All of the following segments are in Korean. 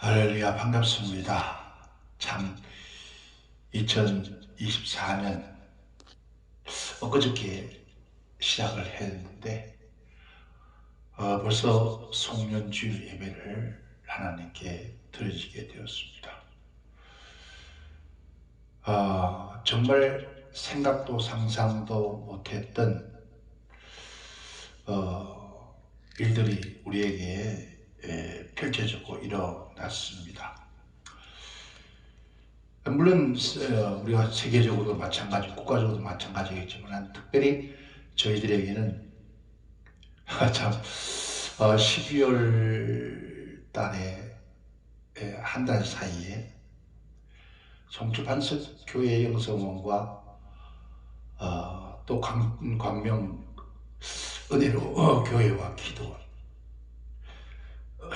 할렐루야, 반갑습니다. 참 2024년 엊그저께 시작을 했는데 벌써 송년주일 예배를 하나님께 드려지게 되었습니다. 정말 생각도 상상도 못했던 일들이 우리에게 펼쳐지고 일어났습니다. 물론 우리가 세계적으로도 마찬가지, 국가적으로도 마찬가지겠지만 특별히 저희들에게는 참 12월 달에 한 달 사이에 송주 반석교회 영성원과 또 광명 은혜로 교회와 기도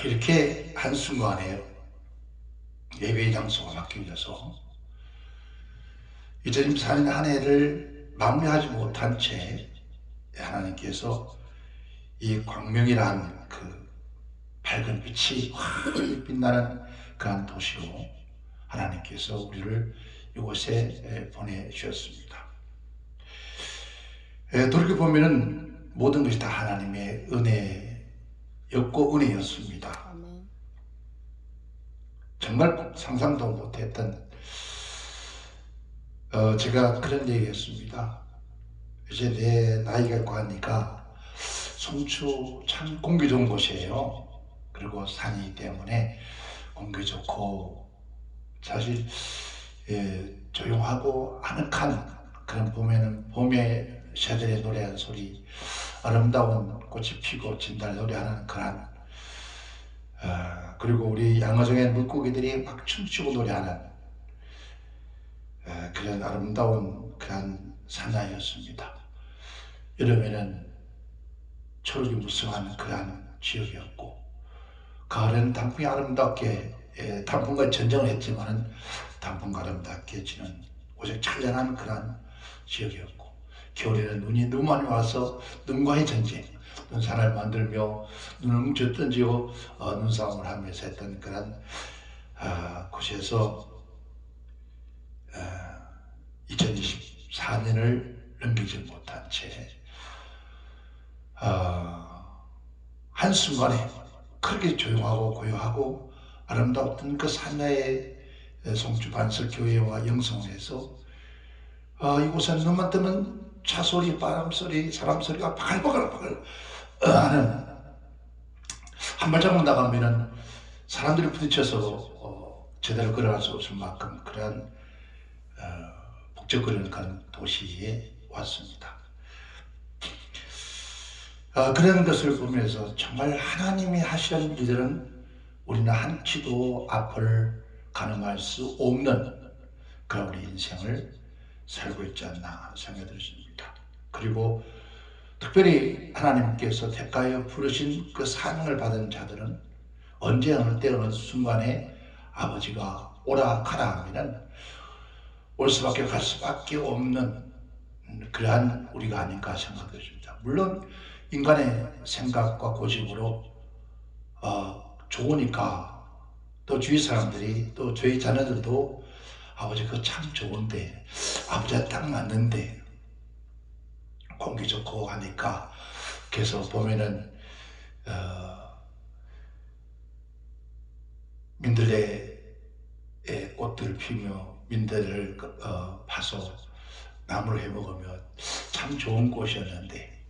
이렇게 한순간에 예배의 장소가 바뀌어져서 2024년 한 해를 마무리하지 못한 채 하나님께서 이 광명이라는 그 밝은 빛이 확 빛나는 그런 도시로 하나님께서 우리를 이곳에 보내주셨습니다. 돌이켜보면 모든 것이 다 하나님의 은혜였고 은혜였습니다. 정말 상상도 못했던 제가 그런 얘기했습니다. 이제 내 나이가 있고 하니까 송주 참 공기 좋은 곳이에요. 그리고 산이기 때문에 공기 좋고 사실 조용하고 아늑한 그런 봄에 새들의 노래하는 소리, 아름다운 꽃이 피고 진달 노래하는 그런 그리고 우리 양어정의 물고기들이 막 춤추고 노래하는 그런 아름다운 그런 산야였습니다. 여름에는 초록이 무성한 그런 지역이었고 가을에는 단풍이 아름답게 단풍과 전쟁을 했지만 단풍과 아름답게 지는 오직 찬란한 그런 지역이었고 겨울에는 눈이 너무 많이 와서 눈과의 전쟁, 눈산을 만들며 눈을 뭉쳐 던지고 눈싸움을 하면서 했던 그런 곳에서 2024년을 넘기지 못한 채 한순간에 그렇게 조용하고 고요하고 아름다웠던 그 산야의 송주 반석교회와 영성에서 이곳은 눈만 뜨면 차 소리, 바람 소리, 사람 소리가 바글바글 하는 한 발자국 나가면은 사람들이 부딪혀서 제대로 걸어갈 수 없을 만큼 그런 북적거리는 그런 도시에 왔습니다. 그런 것을 보면서 정말 하나님이 하시는 일들은 우리는 한치도 앞을 가늠할 수 없는 그런 우리 인생을 살고 있지 않나 생각이 들었습니다. 그리고 특별히 하나님께서 대가에 부르신 그 사명을 받은 자들은 언제 어느 때 어느 순간에 아버지가 오라 가라 하면은 올 수밖에 갈 수밖에 없는 그러한 우리가 아닌가 생각되십니다. 물론 인간의 생각과 고집으로 좋으니까 또 주위 사람들이 또 저희 자녀들도 아버지 그거 참 좋은데 아버지가 딱 맞는데 공기 좋고 하니까 그래서 보면은 민들레의 꽃들을 피우며 민들레를 파서 나무를 해먹으며 참 좋은 곳이었는데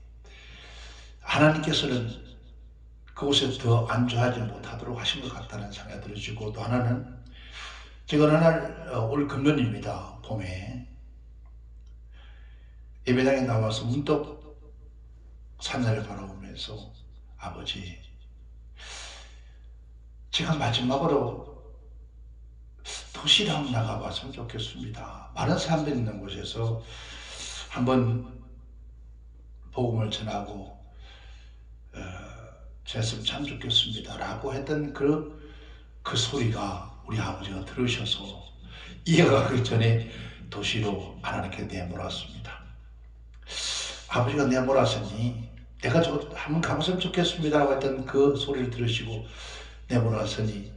하나님께서는 그곳에 더 안주하지 못하도록 하신 것 같다는 생각이 들어지고 또 하나는 제가 어느 날 올 금년입니다. 봄에 예배당에 나와서 문득 산야를 바라보면서 아버지 제가 마지막으로 도시를 한번 나가봤으면 좋겠습니다. 많은 사람들이 있는 곳에서 한번 복음을 전하고 됐으면 참 좋겠습니다 라고 했던 그 소리가 우리 아버지가 들으셔서 이어가기 전에 도시로 하나님께 내몰았습니다. 아버지가 내몰았으니 내가 저 한번 가봤으면 좋겠습니다 라고 했던 그 소리를 들으시고 내몰았으니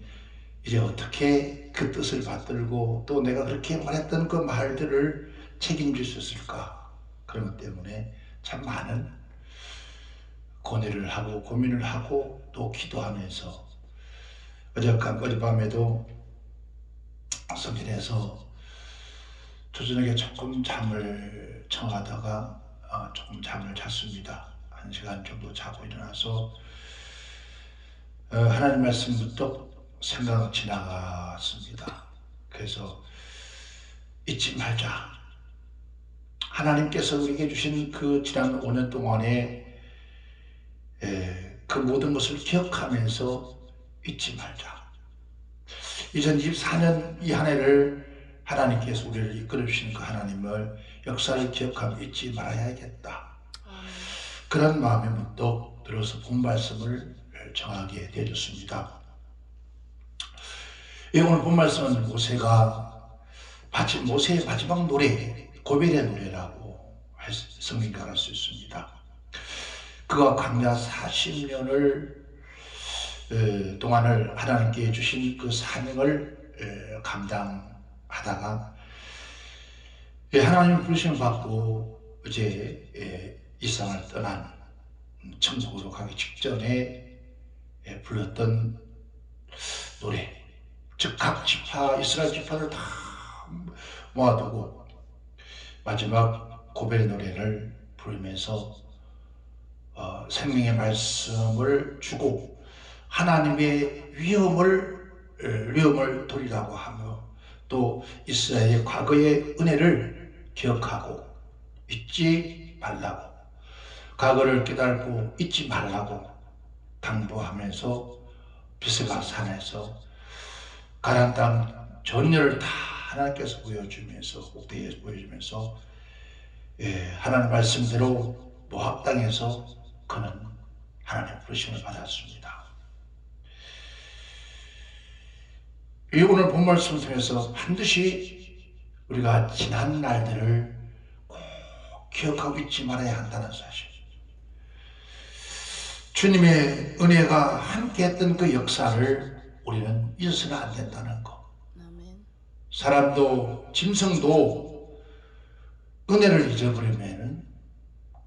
이제 어떻게 그 뜻을 받들고 또 내가 그렇게 말했던 그 말들을 책임질 수 있을까? 그런 것 때문에 참 많은 고뇌를 하고 고민을 하고 또 기도하면서 어젯밤에도 성전에서 조저녁에 조금 잠을 청하다가 조금 잠을 잤습니다. 1시간 정도 자고 일어나서 하나님 말씀부터 생각 지나갔습니다. 그래서 잊지 말자. 하나님께서 우리에게 주신 그 지난 5년 동안에 그 모든 것을 기억하면서 잊지 말자. 2024년 이 한 해를 하나님께서 우리를 이끌어 주신 그 하나님을 역사를 기억하며 잊지 말아야겠다. 그런 마음에 문득 들어서 본 말씀을 정하게 되어졌습니다. 오늘 본 말씀은 모세의 마지막 노래, 고벨의 노래라고 성경에 할 수 있습니다. 그가 광야 40년을 동안을 하나님께 주신 그 사명을 감당하다가 하나님 부르심을 받고 이제 이 세상을 떠난 천국으로 가기 직전에 불렀던 노래, 즉 각 지파, 이스라엘 지파를 다 모아두고 마지막 고벨 노래를 부르면서 생명의 말씀을 주고 하나님의 위엄을 돌리라고 하며 또 이스라엘의 과거의 은혜를 기억하고 잊지 말라고, 과거를 깨닫고 잊지 말라고 당부하면서 비스가 산에서 가나안 땅 전열을 다 하나님께서 보여주면서 꼭대기에서 보여주면서 하나님 말씀대로 모압 땅에서 그는 하나님의 부르심을 받았습니다. 오늘 본 말씀을 통해서 반드시 우리가 지난 날들을 꼭 기억하고 잊지 말아야 한다는 사실, 주님의 은혜가 함께했던 그 역사를 우리는 잊어서는 안 된다는 것. 사람도 짐승도 은혜를 잊어버리면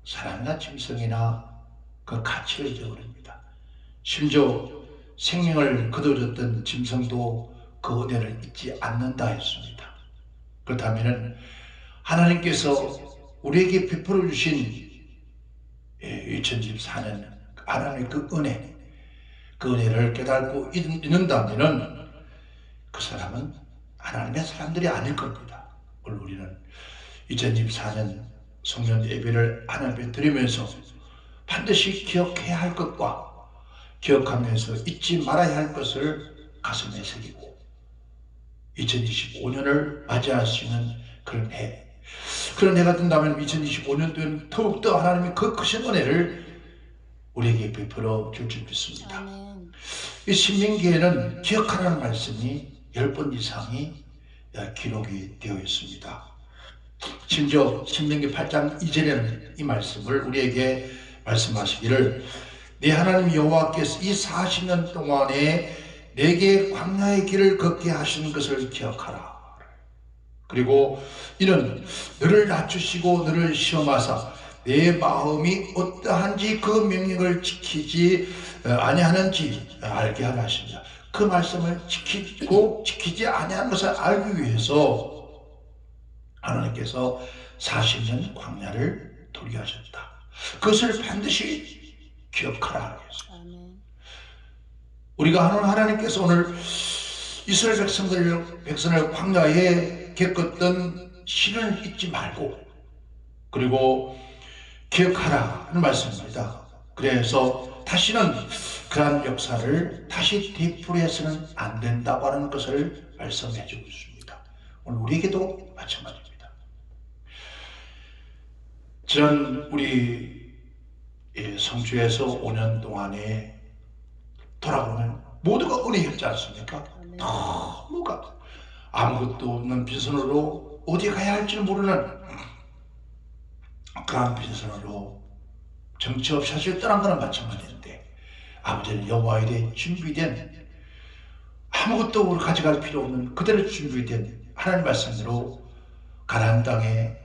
사람이나 짐승이나 그 가치를 잊어버립니다. 심지어 생명을 거둬줬던 짐승도 그 은혜를 잊지 않는다 했습니다. 그렇다면 하나님께서 우리에게 베풀어 주신 2024년 하나님의 그 은혜를 깨닫고 잊는다면 그 사람은 하나님의 사람들이 아닐 겁니다. 오늘 우리는 2024년 성령 예배를 하나님께 드리면서 반드시 기억해야 할 것과 기억하면서 잊지 말아야 할 것을 가슴에 새기고 2025년을 맞이할 수 있는 그런 해가 된다면 2025년도에는 더욱더 하나님의 그 크신 은혜를 우리에게 베풀어 줄 줄 믿습니다. 아멘. 이 신명기에는 기억하라는 말씀이 10번 이상이 기록이 되어 있습니다. 심지어 신명기 8장 2절에는 이 말씀을 우리에게 말씀하시기를 내 하나님 여호와께서 이 40년 동안에 내게 광야의 길을 걷게 하시는 것을 기억하라. 그리고 이는 너를 낮추시고 너를 시험하사 내 마음이 어떠한지 그 명령을 지키지 아니하는지 알게 하라 하십니다. 그 말씀을 지키고 지키지 아니하는 것을 알기 위해서 하나님께서 40년 광야를 돌게 하셨다. 그것을 반드시 기억하라 하겠습니다. 우리가 하나님께서 오늘 이스라엘 백성을 광야에 겪었던 시련을 잊지 말고 그리고 기억하라는 말씀입니다. 그래서 다시는 그러한 역사를 다시 되풀이해서는 안 된다고 하는 것을 말씀해 주고 있습니다. 오늘 우리에게도 마찬가지입니다. 지난 우리 성주에서 5년 동안에 돌아보면 모두가 은혜였지 않습니까? 너무가 아무것도 없는 빈손으로 어디 가야 할지 모르는 그런 빈손으로 정처 없이 사실 떠난 거는 마찬가지인데 아버지는 여호와에 대해 준비된 아무것도 우리 가져갈 필요 없는 그대로 준비된 하나님 말씀대로 가나안 땅에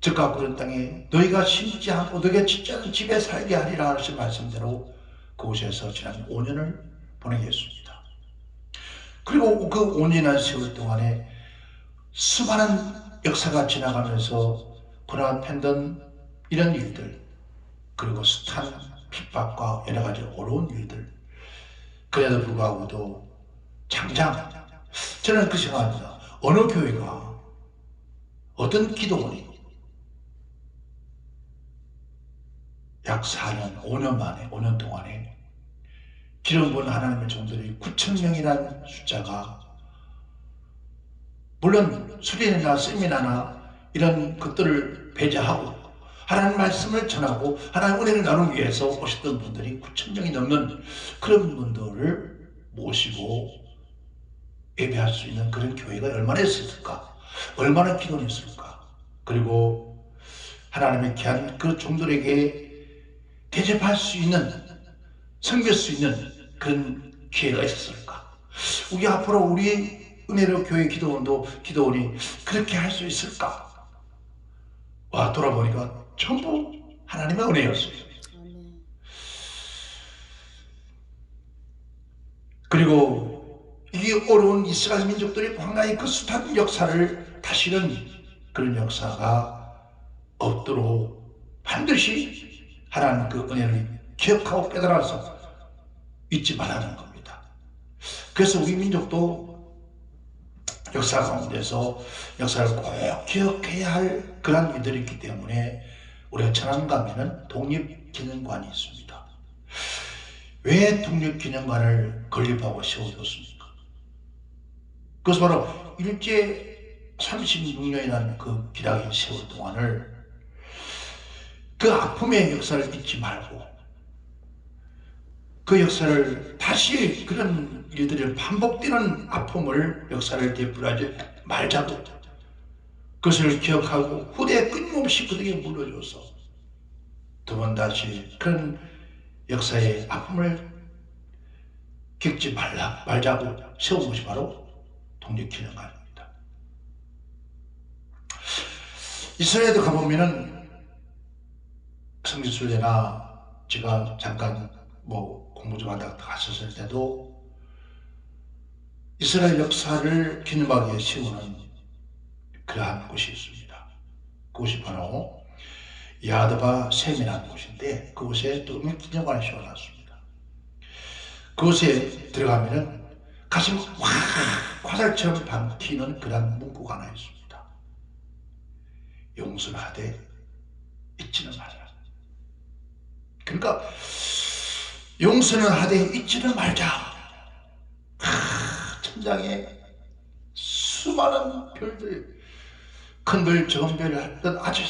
적과 구른 땅에 너희가 심지 않고 너희가 짓지 않은 집에 살게 하리라 하신 말씀대로 그곳에서 지난 5년을 보내겠습니다. 그리고 그 5년이라는 세월 동안에 수많은 역사가 지나가면서 고난 팬던 이런 일들, 그리고 숱한 핍박과 여러 가지 어려운 일들, 그래도 불구하고도 장장 저는 그 생각합니다. 어느 교회가 어떤 기도원이 약 4년, 5년 만에, 5년 동안에 기름 부은 하나님의 종들이 9,000명이라는 숫자가, 물론 수련이나 세미나나 이런 것들을 배제하고 하나님 말씀을 전하고 하나님 은혜를 나누기 위해서 오셨던 분들이 9,000명이 넘는 그런 분들을 모시고 예배할 수 있는 그런 교회가 얼마나 있었을까, 얼마나 기도했을까. 그리고 하나님의 귀한 그 종들에게 대접할 수 있는, 섬길 수 있는 그런 기회가 있었을까. 우리 앞으로 우리 은혜로 교회 기도원이 그렇게 할 수 있을까. 와, 돌아보니까 전부 하나님의 은혜였어요. 그리고 이 어려운 이스라엘 민족들이 광야의 그 숱한 역사를 다시는 그런 역사가 없도록 반드시 하나님 그 은혜를 기억하고 깨달아서 잊지 말라는 겁니다. 그래서 우리 민족도 역사 가운데서 역사를 꼭 기억해야 할 그런 일들이 있기 때문에 우리가 천안감에는 독립기념관이 있습니다. 왜 독립기념관을 건립하고 세워줬습니까? 그것은 바로 일제 36년이라는 그 기락의 세월 동안을 그 아픔의 역사를 잊지 말고 그 역사를 다시 그런 일들이 반복되는 아픔을 역사를 되풀이하지 말자고, 그것을 기억하고 후대에 끊임없이 그들에게 물려줘서 두 번 다시 그런 역사의 아픔을 겪지 말자고 세운 것이 바로 독립기념관입니다. 이스라엘에도 가보면은 성지순례나 제가 잠깐 공부 좀 하다가 갔었을 때도 이스라엘 역사를 기념하기 위해 세우는 그러한 곳이 있습니다. 그곳이 바로 야드바 셈이라는 곳인데 그곳에 독립기념관을 세워놨습니다. 그곳에 들어가면은 가슴 확 화살처럼 박히는 그러한 문구가 하나 있습니다. 용서하되 잊지는 말라. 그러니까 용서는 하되 잊지는 말자. 천장에 수많은 별들, 큰 별, 적은 별을 했던 아주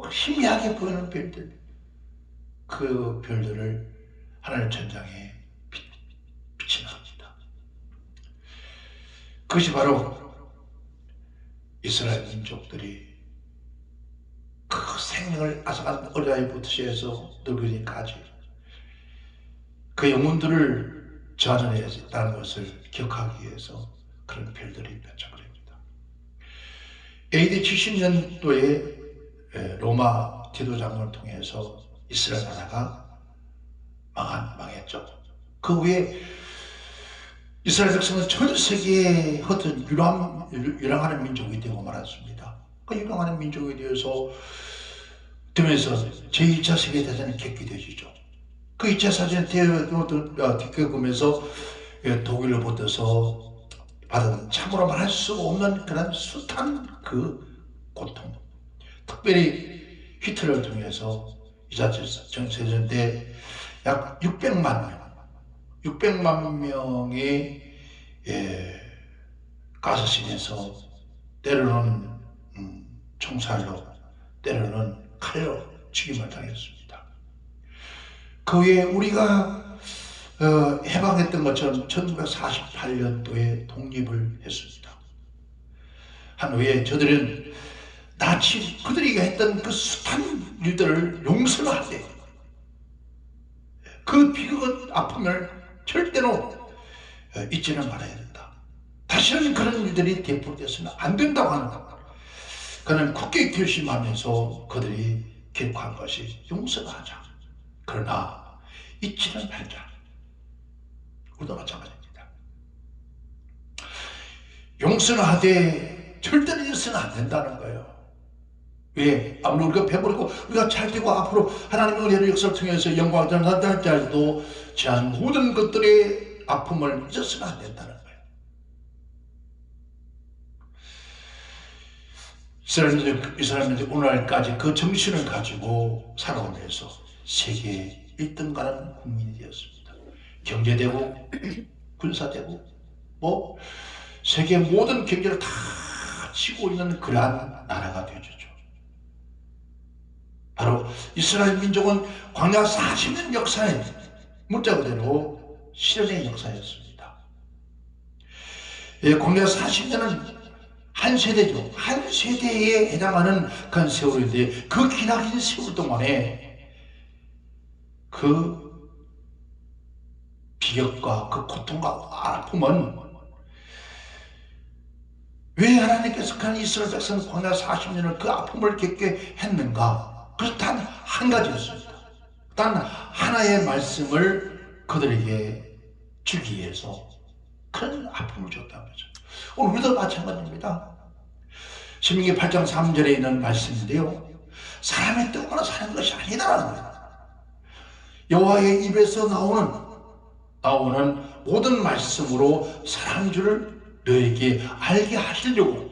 희미하게 보이는 별들, 그 별들을 하늘 천장에 빛이 납니다. 그것이 바로 이스라엘 민족들이 그 생명을 앗아간 어린아이부터 시작해서 늙은이까지 그 영혼들을 저하는다는 것을 기억하기 위해서 그런 별들이 펼쳐버립니다. AD 70년도에 로마 디도장군을 통해서 이스라엘 나라가 망했죠. 그 후에 이스라엘 백성은 전 세계에 흩은 유랑하는 민족이 되고 말았습니다. 그 유랑하는 민족이 되면서 제2차 세계대전이 객기되시죠. 그 2차 세계대전을 겪으면서 독일로 붙어서 받은 참으로 말할 수 없는 그런 숱한 그 고통, 특별히 히틀러를 통해서 2차 세계대전 때 약 600만 명이 가스실에서 때로는 총살로, 때로는 칼로 죽임을 당했습니다. 그 후에 우리가 해방했던 것처럼 1948년도에 독립을 했습니다. 한 후에 저들은 나치 그들이 했던 그 숱한 일들을 용서하되 그 비극은 아픔을 절대로 잊지는 말아야 된다. 다시는 그런 일들이 되풀이되어서는 안 된다고 하는 것. 그는 굳게 결심하면서 그들이 기록한 것이 용서를 하자. 그러나 잊지는 말자. 우리도 마찬가지입니다. 용서는 하되 절대로 잊어서는 안 된다는 거예요. 왜? 아무리 우리가 배부르고 우리가 잘 되고 앞으로 하나님의 은혜의 역사를 통해서 영광을 전한다 할지라도 지난 모든 것들의 아픔을 잊어서는 안 된다는 거예요. 이스라엘민족 오늘날까지 그 정신을 가지고 살아오면서 세계 1등 가는 국민이 되었습니다. 경제되고 군사되고 세계 모든 경제를 다 치고 있는 그러한 나라가 되어주죠. 바로 이스라엘 민족은 광야 40년 역사의 문자 그대로 실현의 역사였습니다. 광야 40년은 한 세대죠. 한 세대에 해당하는 그런 세월인데 그 기나긴 세월 동안에 그 비극과 그 고통과 아픔은 왜 하나님께서 그런 이스라엘 백성 광야 40년을 그 아픔을 겪게 했는가? 그래서 단 한 가지였습니다. 단 하나의 말씀을 그들에게 주기 위해서 그런 아픔을 줬다는 거죠. 오늘 우리도 마찬가지입니다. 신명기 8장 3절에 있는 말씀인데요, 사람의 뜻으로 사는 것이 아니다라는 거예요. 여호와의 입에서 나오는 모든 말씀으로 사는 줄을 너에게 알게 하시려고.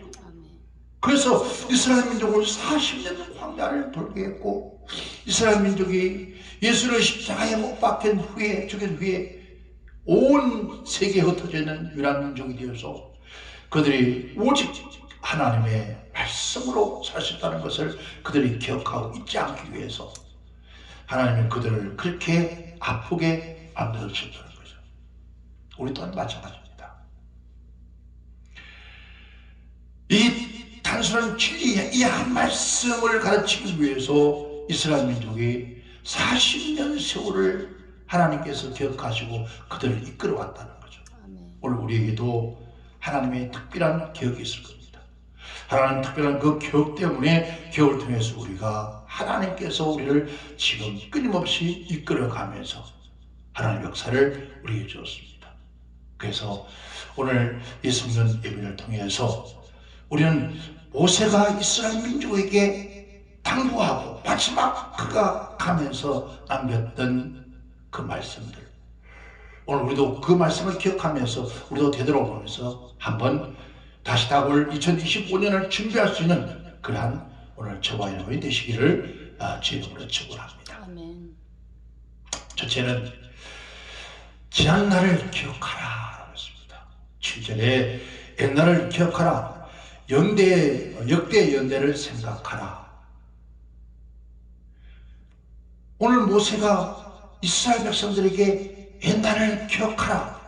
그래서 이스라엘 민족을 40년 광야를 돌게 했고, 이스라엘 민족이 예수를 십자가에 못 박힌 후에, 죽인 후에 온 세계에 흩어져 있는 유일한 민족이 되어서 그들이 오직 하나님의 말씀으로 살 수 있다는 것을 그들이 기억하고 잊지 않기 위해서 하나님은 그들을 그렇게 아프게 만들어 주셨다는 거죠. 우리 또한 마찬가지입니다. 이 단순한 진리, 이 한 말씀을 가르치기 위해서 이스라엘 민족이 40년 세월을 하나님께서 기억하시고 그들을 이끌어왔다는 거죠. 오늘 우리에게도 하나님의 특별한 기억이 있을 겁니다. 하나님 특별한 그 기억 때문에 기억을 통해서 우리가 하나님께서 우리를 지금 끊임없이 이끌어가면서 하나님의 역사를 우리에게 주었습니다. 그래서 오늘 이 성전 예배를 통해서 우리는 모세가 이스라엘 민족에게 당부하고 마지막 그가 가면서 남겼던 그 말씀들, 오늘 우리도 그 말씀을 기억하면서 우리도 되돌아보면서 한번 다시 다가올 2025년을 준비할 수 있는 그러한 오늘 저와 여러분이 되시기를 주님으로 축원합니다. 아멘. 첫째는 지난 날을 기억하라 라고 했습니다. 7절에 옛날을 기억하라, 역대 연대를 생각하라. 오늘 모세가 이스라엘 백성들에게 옛날을 기억하라,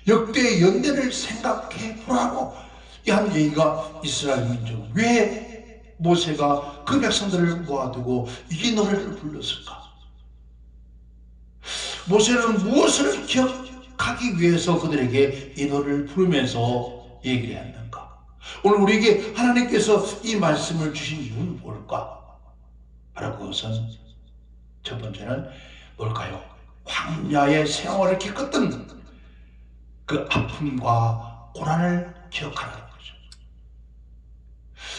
역대 연대를 생각해 보라고 한 얘기가 이스라엘 민족, 왜 모세가 그 백성들을 모아두고 이 노래를 불렀을까? 모세는 무엇을 기억하기 위해서 그들에게 이 노래를 부르면서 얘기를 했는가? 오늘 우리에게 하나님께서 이 말씀을 주신 이유는 뭘까? 바로 그것은 첫 번째는 뭘까요? 광야의 생활을 겪었던 그 아픔과 고난을 기억하라는 거죠.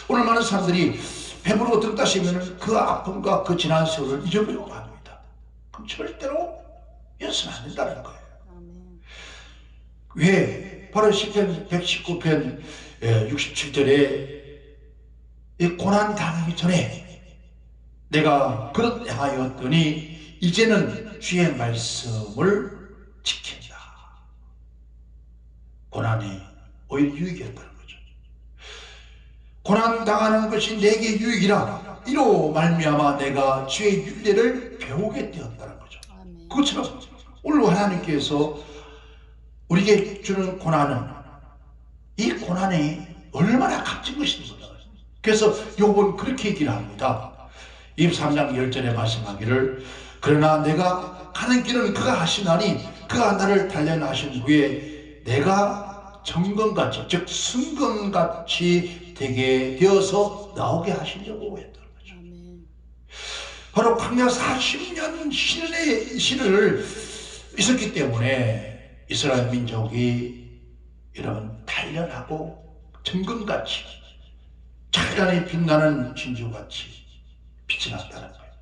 오늘 많은 사람들이 배부르고 등 따시면 그 아픔과 그 지난 세월을 잊어버리고 합니다. 그럼 절대로 잊어서는 안 된다는 거예요. 왜? 바로 시편 119편 67절에 이 고난 당하기 전에 내가 그릇 향하였더니 이제는 주의 말씀을 지킨다. 고난이 오히려 유익이었다는 거죠. 고난 당하는 것이 내게 유익이라 이로 말미암아 내가 주의 율례를 배우게 되었다는 거죠. 그것처럼 오늘 하나님께서 우리에게 주는 고난은, 이 고난이 얼마나 값진 것인가. 그래서 욥은 그렇게 얘기를 합니다. 23장 10절에 말씀하기를, 그러나 내가 가는 길은 그가 하시나니 그가 나를 단련하신 후에 내가 정금같이, 즉 순금같이 되게 되어서 나오게 하시려고 했던 거죠. 바로 광야 40년 시를 있었기 때문에 이스라엘 민족이 여러분 단련하고 정금같이 찬란히 빛나는 진주같이 빛이 났다는 거예요.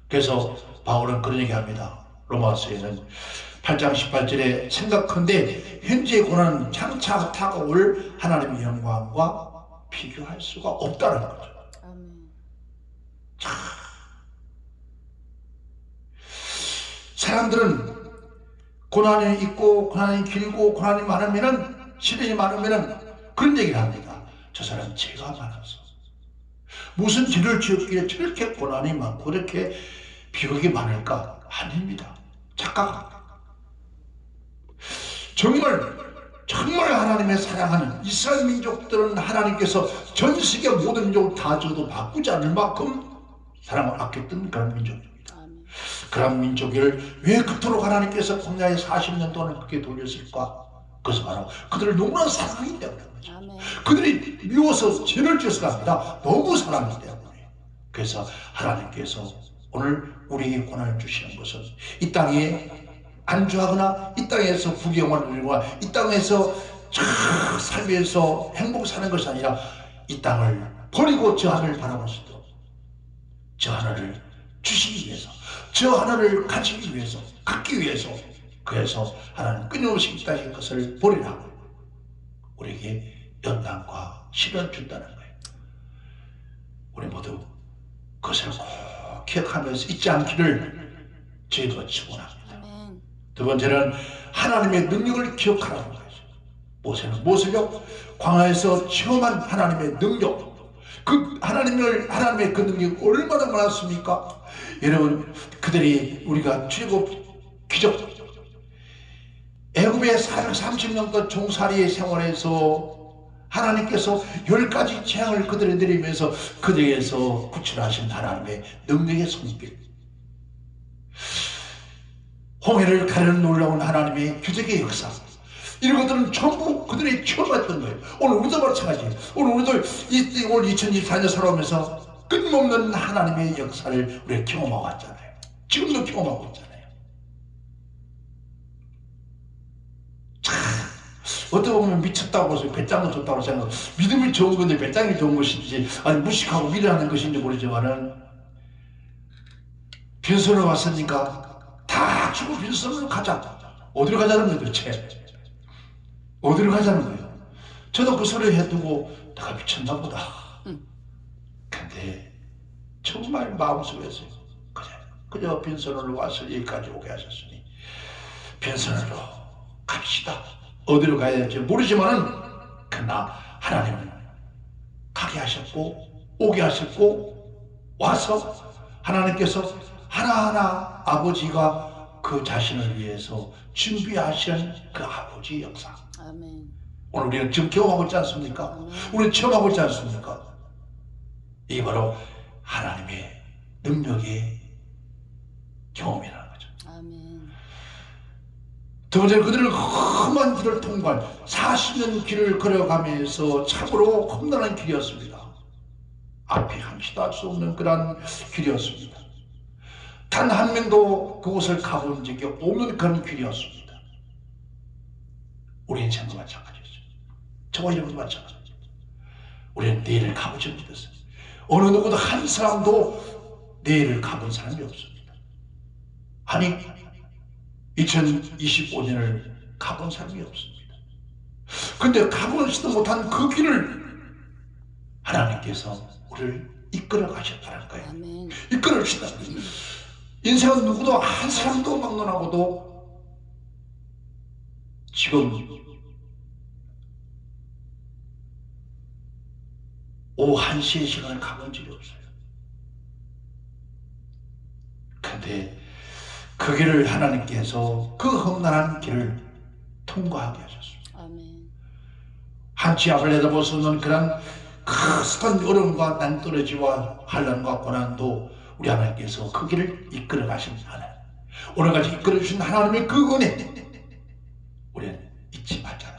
그래서 바울은 그런 얘기합니다. 로마서에는 8장 18절에 생각한데 현재의 고난은 장차 다가올 하나님의 영광과 비교할 수가 없다는 거죠. 자, 사람들은 고난이 있고 고난이 길고 고난이 많으면은, 시련이 많으면은 그런 얘기를 합니다. 저 사람 죄가 많아서 무슨 죄를 지었기에 저렇게 고난이 많고 이렇게 비극이 많을까? 아닙니다. 착각합니다. 정말 하나님의 사랑하는 이스라엘 민족들은 하나님께서 전 세계 모든 민족을 다 줘도 바꾸지 않을 만큼 사랑을 아꼈던 그런 민족입니다. 그런 민족을 왜 그토록 하나님께서 광야에 40년 동안 그렇게 돌렸을까? 그것은 바로 그들을 너무나 사랑하기 때문에 거죠. 그들이 미워서 죄를 지어서가 아니라 너무 사랑하기 때문에. 그래서 하나님께서 오늘 우리에게 고난을 주시는 것은 이 땅에 안주하거나 이 땅에서 부귀영화를 누리거나 이 땅에서 살면서 행복 사는 것이 아니라 이 땅을 버리고 저 하늘을 바라볼 수 있도록, 저 하늘을 주시기 위해서, 저 하늘을 가지기 위해서, 갖기 위해서, 그래서 하나님 끊임없이 이 땅의 것을 버리라고 우리에게 연단과 시련을 준다는 거예요. 우리 모두 그것을 꼭 기억하면서 잊지 않기를 저희가 축원합니다. 두 번째는 하나님의 능력을 기억하라는 거죠. 모세는요, 광야에서 체험한 하나님의 능력, 그 하나님의 그 능력이 얼마나 많았습니까? 여러분, 그들이 우리가 출애굽 기적, 애굽의 430년간 종살이의 생활에서 하나님께서 10가지 재앙을 그들에 내리면서 그들에게서 구출하신 하나님의 능력의 손길, 홍해를 가르는 놀라운 하나님의 기적의 역사, 이런 것들은 전부 그들이 체험했던 거예요. 오늘 우리도 마찬가지예요. 오늘 우리도 올 2024년 살아오면서 끊임없는 하나님의 역사를 우리가 경험하고 왔잖아요. 지금도 경험하고 있잖아요. 참, 어떻게 보면 미쳤다고 해서 배짱을 줬다고 생각하고, 믿음이 좋은 건데 배짱이 좋은 것인지 아니 무식하고 미련하는 것인지 모르지만은, 빈손으로 왔으니까 다 주고 빈손으로 가자. 어디로 가자는 거예요 도대체? 어디로 가자는 거예요? 저도 그 소리 해두고 내가 미쳤나 보다. 근데 정말 마음속에서 그저 빈손으로 와서 여기까지 오게 하셨으니 빈손으로 갑시다. 어디로 가야 될지 모르지만은 그러나 하나님은 가게 하셨고 오게 하셨고, 와서 하나님께서 하나하나 아버지가 그 자신을 위해서 준비하시는 그 아버지의 역사. 아멘. 오늘 우리는 지금 경험하고 있지 않습니까? 우리는 체험하고 있지 않습니까? 이게 바로 하나님의 능력의 경험이라는 거죠. 아멘. 두 번째는 그들은 험한 길을 통과한 40년 길을 걸어가면서 참으로 험난한 길이었습니다. 앞에 함시도 할 수 없는 그런 길이었습니다. 단 한 명도 그곳을 가본 적이 없는 그런 길이었습니다. 우리 인생도 마찬가지였어요. 저와 여러분도 마찬가지였어요. 우리는 내일을 가보지 못했어요. 어느 누구도 한 사람도 내일을 가본 사람이 없습니다. 아니 2025년을 가본 사람이 없습니다. 근데 가보지도 못한 그 길을 하나님께서 우리를 이끌어 가셨다는 거예요. 아멘. 이끌어 주시다는 거예요. 인생은 누구도 한 사람도 막론하고도 지금 오후 1시의 시간을 가본 적이 없어요. 근데 그 길을 하나님께서 그 험난한 길을 통과하게 하셨습니다. 아멘. 한치 앞을 내다보서는 그런 큰 어려움과 난떨어지와 환난과 고난도 우리 하나님께서 그 길을 이끌어 가신 하나님, 오늘까지 이끌어 주신 하나님의 그 은혜 우리는 잊지 말자.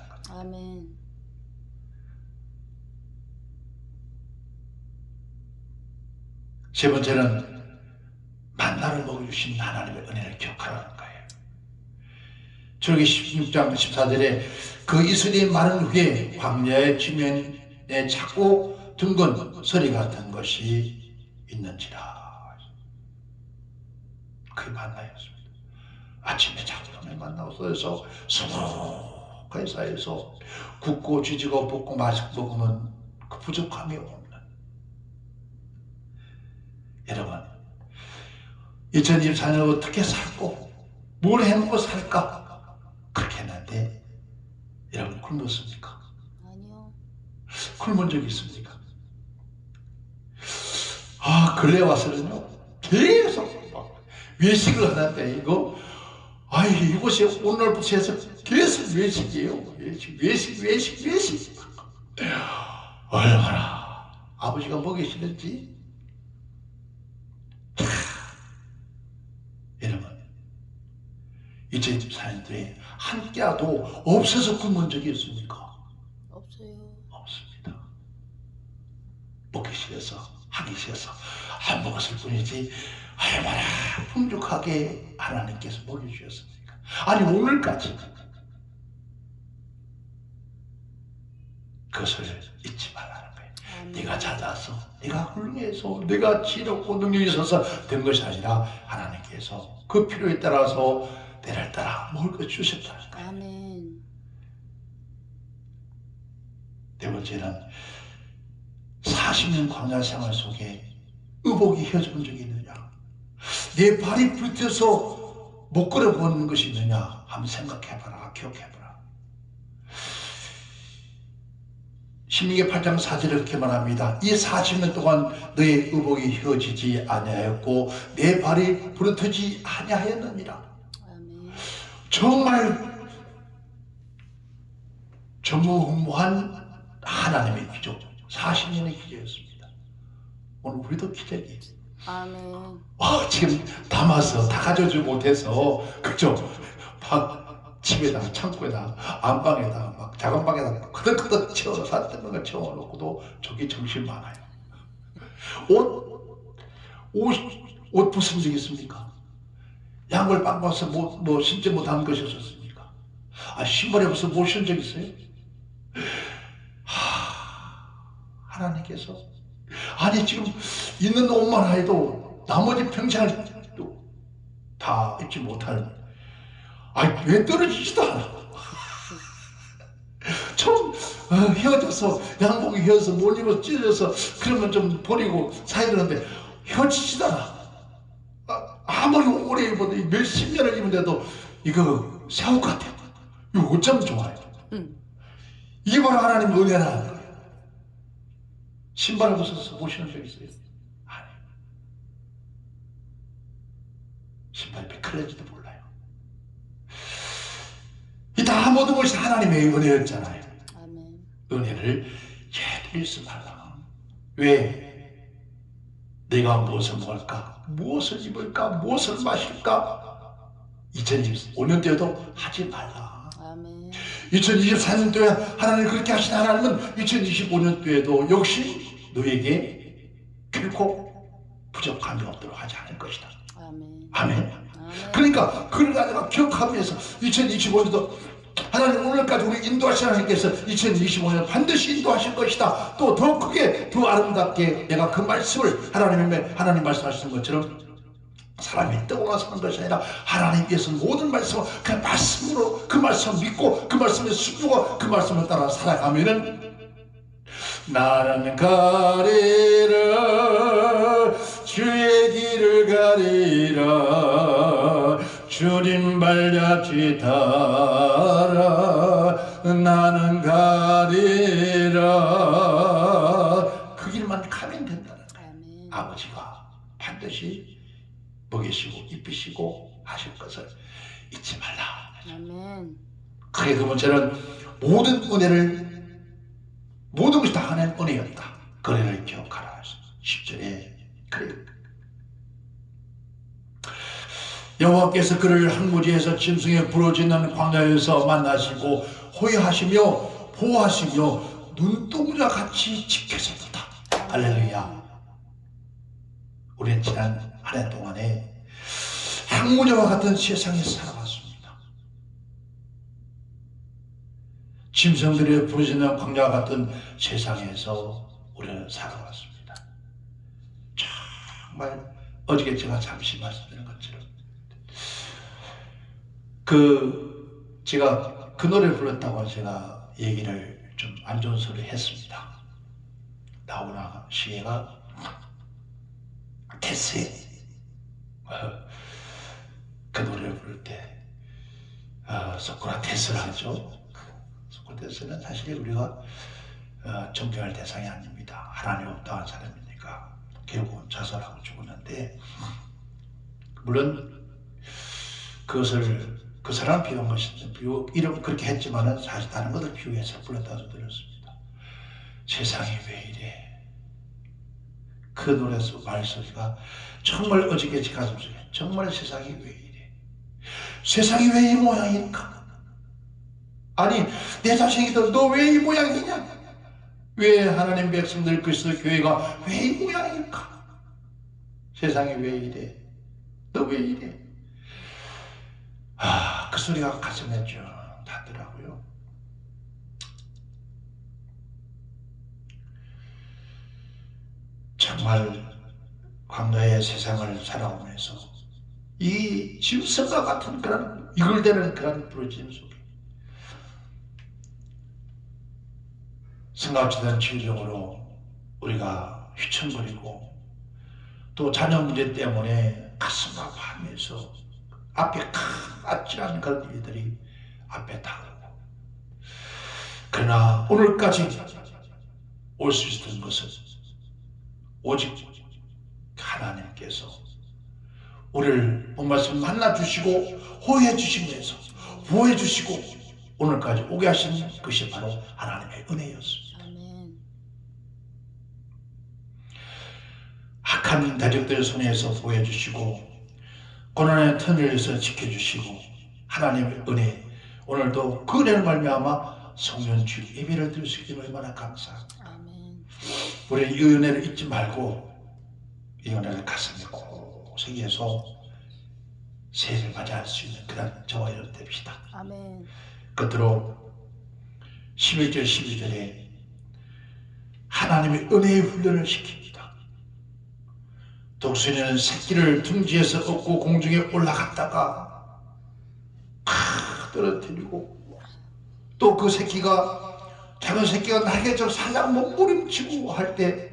세 번째는 만나를 먹여주신 하나님의 은혜를 기억하라는 거예요. 출애굽기 16장 14절에 그 이스라엘이 마른 후에 광야의 지면에 작고 둥근 서리 같은 것이 있는지라. 그게 만나였습니다. 아침에 작은 만나서 서먹하게 쌓여서 굽고 쥐지고 볶고 맛있게 먹으면 그 부족함이 없는. 여러분 2024년 어떻게 살고 뭘 해먹고 살까 그렇게 했는데 여러분 굶었습니까? 아니요. 굶은 적이 있습니까? 근래 와서는요 계속 막 외식을 하는데 이곳이 오늘부터 해서 계속 외식이에요. 외식. 얼마나 아버지가 먹이시는지. 여러분 2024년도에 한 끼라도 없어서 굶은 적이 있습니까? 없어요. 없습니다. 먹기 싫어서 하기 싫어서 안 먹었을 뿐이지 얼마나 풍족하게 하나님께서 먹여주셨습니까? 아니 오늘까지 그것을 잊지 말라는 거예요. 네가 찾아서 네가 훌륭해서 네가 지혜롭고 능력이 있어서 된 것이 아니라 하나님께서 그 필요에 따라서 때를 따라 먹을 것 주셨다는 거예요. 아멘. 네 번째는 40년 광야 생활 속에 의복이 휘어진 적이 있느냐, 내 발이 불태서 못 걸어보는 것이 있느냐 한번 생각해봐라. 기억해봐라. 신명기 8장 4절에 이렇게 말합니다. 이 40년 동안 너의 의복이 휘어지지 아니하였고 내 발이 부르트지 아니하였느니라. 아멘. 정말 전무후무한 하나님의 기적, 40년의 기적이었습니다. 오늘 우리도 기적이에요. 아멘. 지금 담아서 다 가져오지 못해서 그죠? 집에다가 창고에다가 안방에다가 막 작은 방에다가 그득그득 채워서 산더미를 채워놓고도 저기 정신 많아요. 옷 벗은 적 있습니까? 양말 빵빵해서 뭐 신지 못한 것이 없었습니까? 신발에 벗어 못 신은 적 있어요? 하나님께서 지금 있는 옷만 해도 나머지 평생을 다 입지 못할 왜 떨어지지도 않아. 처음 헤어져서 양복이 헤어져서 못 입어서 찢어져서 그러면 좀 버리고 사야 되는데 헤어지지도 않아. 아무리 오래 입어도 몇십 년을 입은데도 이거 새 옷 같아. 이거 어쩜 좋아요. 이게 바로 하나님 은혜라는 거예요. 신발을 벗어서 보시는 적 있어요? 아니. 신발이 미끌린지도 몰라요. 이 다 모든 것이 하나님의 은혜였잖아요. 아멘. 은혜를 제대로 잊지 말라. 왜? 내가 무엇을 먹을까? 무엇을 입을까? 무엇을 마실까? 2025년도에도 하지 말라. 아멘. 2024년도에 하나님 그렇게 하신 하나님은 2025년도에도 역시 너에게 결코 부족함이 없도록 하지 않을 것이다. 아멘. 아멘. 그러니까 그걸 가지고 기억하면서 2025년도 하나님 오늘까지 우리 인도하신 하나님께서 2025년 반드시 인도하실 것이다. 또 더 크게 더 아름답게 내가 그 말씀을 하나님 말씀하시는 것처럼 사람이 떠오르나 사는 것이 아니라 하나님께서 모든 말씀을 그 말씀으로 그 말씀을 믿고 그 말씀에 순종하고 그 말씀을 따라 살아가면은 나는 가리라 주의 길을 가리라 주님 발잡지 따라 나는 가리라. 그 길만 가면 된다는 거예요. 아멘. 아버지가 반드시 먹이시고 입히시고 하실 것을 잊지 말라. 아멘. 그게 두 번째는 모든 것이 다 하나님의 은혜였다. 그 은혜를 기억하라. 10절에 그래요. 여호와께서 그를 항무지에서 짐승에 부러지는 광야에서 만나시고 호위하시며 보호하시며 눈동자 같이 지켜줬다. 할렐루야. 우리는 지난 한 해 동안에 항문제와 같은 세상에 살아왔습니다. 짐승들이 부르짖는 광야와 같은 세상에서 우리는 살아왔습니다. 정말 어저께 제가 잠시 말씀드린 것처럼 제가 그 노래를 불렀다고 제가 얘기를 좀 안 좋은 소리 했습니다. 나훈아 시계가 테스에 그 노래를 부를 때 소크라테스를 하죠. 소크라테스는 사실 우리가 존경할 대상이 아닙니다. 하나님 없다한 사람이니까 결국은 자살하고 죽었는데, 물론 그것을 그 사람 비유한 것이 이름 그렇게 했지만은 사실 다른 것을 비유해서 불렀다고 들었습니다. 세상이 왜 이래? 그 노래에서 말소리가 정말 어저께 제 가슴속에 정말 세상이 왜 이래? 세상이 왜 이 모양일까? 아니 내 자식이들 너 왜 이 모양이냐? 왜 하나님 백성들 그리스도 교회가 왜 이 모양일까? 세상이 왜 이래? 너 왜 이래? 그 소리가 가슴에 좀 닿더라고요. 정말 광야의 세상을 살아오면서 이 짐승과 같은 그런 이글대는 그런 부르짖음 속에 생각지도 않은 질병으로 우리가 휘청거리고, 또 자녀 문제 때문에 가슴 아파하면서 앞에 아찔한 그런 일들이 앞에 다가오고, 그러나 오늘까지 올 수 있었던 것은 오직 하나님께서 우리를 본 말씀 만나주시고 호해해 주시면서 보호해 주시고 오늘까지 오게 하신 것이 바로 하나님의 은혜였습니다. 아멘. 악한 대적들의 손에서 보호해 주시고 고난의 터널에서 지켜주시고 하나님의 은혜, 오늘도 그 은혜를 말미암아 성령 주일 예배를 드릴 수 있기 얼마나 감사합니다. 아멘. 우리 이 은혜를 잊지 말고 이 은혜를 가슴에 꼭 새겨서 새해를 맞이할 수 있는 그런 저와 여러분 됩시다. 아멘. 끝으로 11절 12절에 하나님의 은혜의 훈련을 시킵니다. 독수리는 새끼를 둥지에서 얻고 공중에 올라갔다가 떨어뜨리고, 또 그 새끼가 작은 새끼가 날개처럼 살짝 몸부림치고 할 때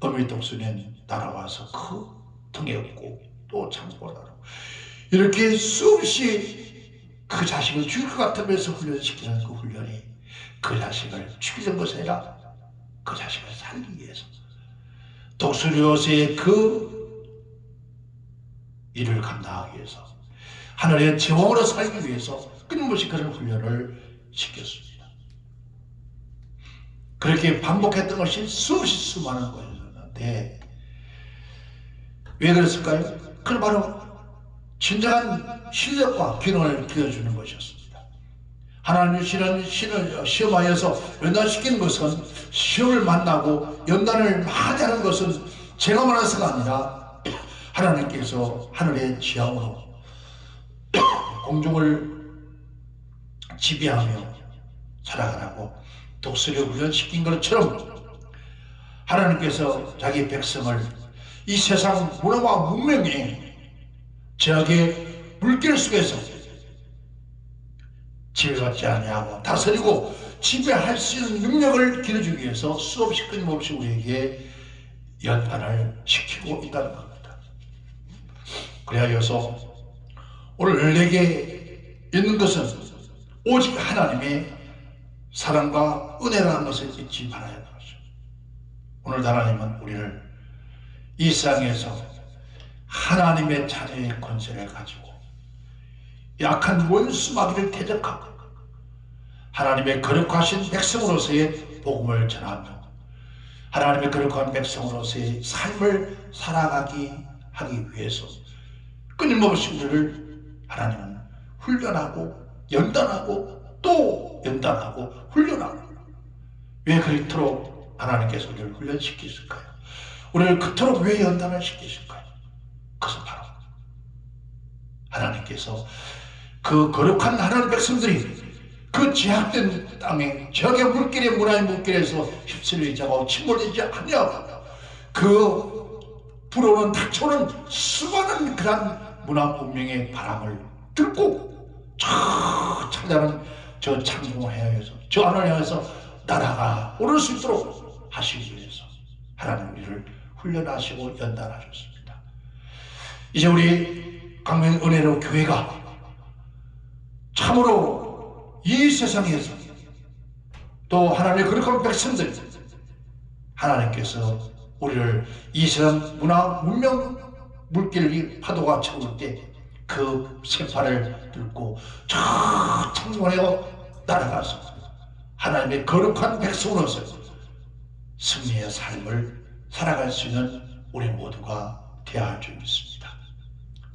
어미 독수리는 날아와서 그 등에 업고 또 창고로 날아오고, 이렇게 수없이 그 자식을 죽일 것 같으면서 훈련시키는 그 훈련이 그 자식을 죽이는 것이 아니라 그 자식을 살리기 위해서, 독수리옷의 그 일을 감당하기 위해서, 하늘의 제왕으로 살기 위해서 끊임없이 그런 훈련을 시켰습니다. 그렇게 반복했던 것이 수없이 수많은 거였는데 왜 그랬을까요? 그건 바로 진정한 실력과 기능을 기여주는 것이었습니다. 하나님 주시는 신을 시험하여서 연단시키는 것은 시험을 만나고 연단을 많이 하는 것은 제가 말해서가 아니라 하나님께서 하늘의 지향으로 공중을 지배하며 살아가라고 독수리를 훈련시킨 것처럼 하나님께서 자기 백성을 이 세상 문화와 문명의 제약의 물길 속에서 지배받지 아니하고 다스리고 지배할 수 있는 능력을 길러주기 위해서 수없이 끊임없이 우리에게 연단을 시키고 있다는 겁니다. 그래서 오늘 내게 있는 것은 오직 하나님의 사랑과 은혜라는 것을 잊지 말아야 하는 것이죠. 오늘 하나님은 우리를 이 세상에서 하나님의 자녀의 권세를 가지고 약한 원수 마귀를 대적하고 하나님의 거룩하신 백성으로서의 복음을 전하며 하나님의 거룩한 백성으로서의 삶을 살아가기 하기 위해서 끊임없이 우리를 하나님은 훈련하고 연단하고 또 연단하고 훈련하고, 왜 그토록 하나님께서 우리를 훈련시키실까요? 우리를 그토록 왜 연단을 시키실까요? 그것은 바로 하나님께서 그 거룩한 하나님 백성들이 그 제약된 땅에 제약의 물길에 문화의 물길에서 휩쓸리지 않고 침몰되지 않냐고 그 불어오는 닥쳐오는 수많은 그런 문화 문명의 바람을 뚫고 찾아가는 저 창공을 향해서 저 하나님 향해서 나라가 오를 수 있도록 하시기 위해서 하나님 우리를 훈련하시고 연단하셨습니다. 이제 우리 강명 은혜로 교회가 참으로 이 세상에서 또 하나님의 거룩한 백성들 하나님께서 우리를 이 세상 문화 문명 물길이 파도가 차올 때 그 세파를 뚫고 저 창문에서 날아가서 하나님의 거룩한 백성으로서 승리의 삶을 살아갈 수 있는 우리 모두가 되어야 할 줄 믿습니다.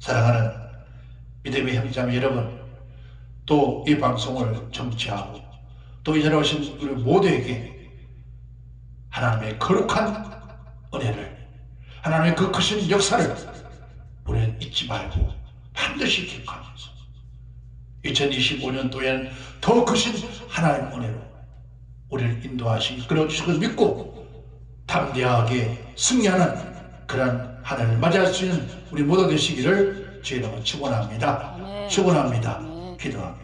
사랑하는 믿음의 형제자매 여러분, 또 이 방송을 청취하고 또 이 자리에 오신 우리 모두에게 하나님의 거룩한 은혜를, 하나님의 그 크신 역사를 우리는 잊지 말고 반드시 기억하면서 2025년도에는 더 크신 하나님의 은혜로 우리를 인도하시기 이끌어 주실 것을 믿고 담대하게 승리하는 그런 하나님을 맞이할 수 있는 우리 모두 되시기를 주의 이름으로 축원합니다. 아멘. 축원합니다. 아멘. 기도합니다.